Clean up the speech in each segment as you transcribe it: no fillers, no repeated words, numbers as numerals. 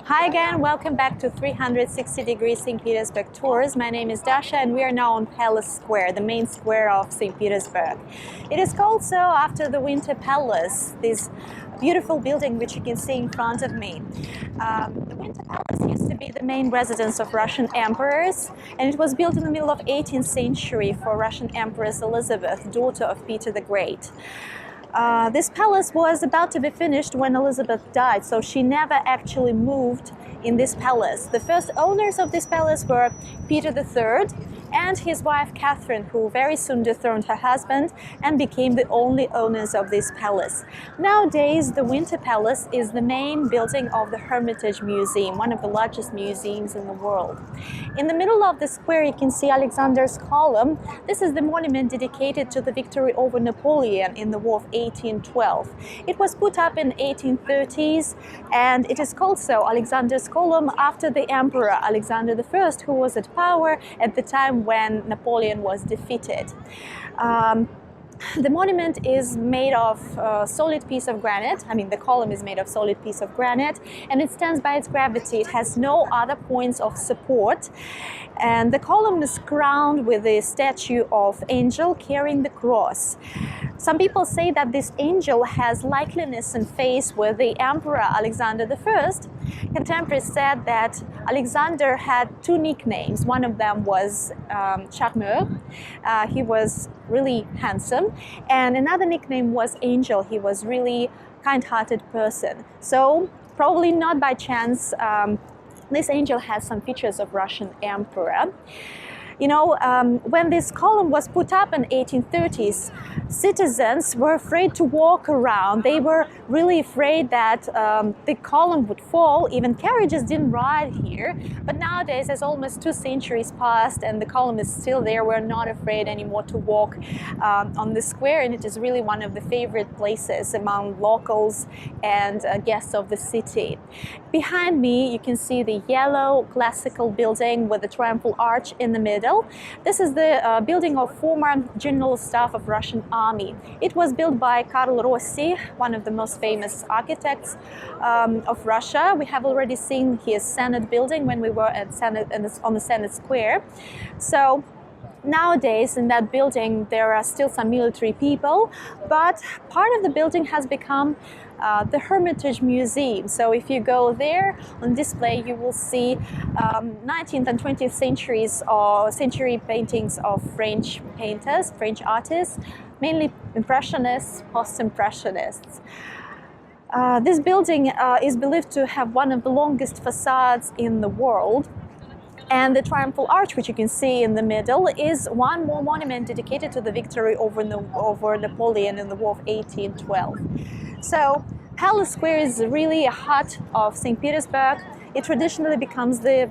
Hi again, welcome back to 360 Degrees St. Petersburg Tours. My name is Dasha and we are now on Palace Square, the main square of St. Petersburg. It is called so after the Winter Palace, this beautiful building which you can see in front of me. The Winter Palace used to be the main residence of Russian emperors, and it was built in the middle of 18th century for Russian Empress Elizabeth, daughter of Peter the Great. This palace was about to be finished when Elizabeth died, so she never actually moved in this palace. The first owners of this palace were Peter III and his wife Catherine, who very soon dethroned her husband and became the only owners of this palace. Nowadays, the Winter Palace is the main building of the Hermitage Museum, one of the largest museums in the world. In the middle of the square, you can see Alexander's column. This is the monument dedicated to the victory over Napoleon in the War of 1812. It was put up in 1830s, and it is called so, Alexander's column, after the Emperor Alexander I, who was at power at the time when Napoleon was defeated. The monument is made of a solid piece of granite. I mean, the column is made of solid piece of granite, and it stands by its gravity. It has no other points of support. And the column is crowned with a statue of angel carrying the cross. Some people say that this angel has likeness in face with the Emperor Alexander I. Contemporaries said that Alexander had two nicknames. One of them was Charmeur. He was really handsome. And another nickname was Angel. He was really kind-hearted person. So probably not by chance, this angel has some features of Russian emperor. You know, when this column was put up in 1830s, citizens were afraid to walk around. They were really afraid that the column would fall. Even carriages didn't ride here. But nowadays, as almost 2 centuries passed and the column is still there, we're not afraid anymore to walk on the square, and it is really one of the favorite places among locals and guests of the city. Behind me, you can see the yellow classical building with the triumphal arch in the middle. This is the building of former general staff of Russian army. It was built by Karl Rossi, one of the most famous architects of Russia. We have already seen his Senate building when we were at Senate, on the Senate Square. So nowadays in that building there are still some military people, but part of the building has become the Hermitage Museum. So if you go there on display, you will see 19th and 20th century paintings of French painters, French artists, mainly Impressionists, Post-Impressionists. This building is believed to have one of the longest facades in the world. And the triumphal arch, which you can see in the middle, is one more monument dedicated to the victory over Napoleon in the War of 1812. So Palace Square is really a heart of St. Petersburg. It traditionally becomes the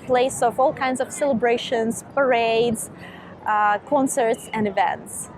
place of all kinds of celebrations, parades, concerts and events.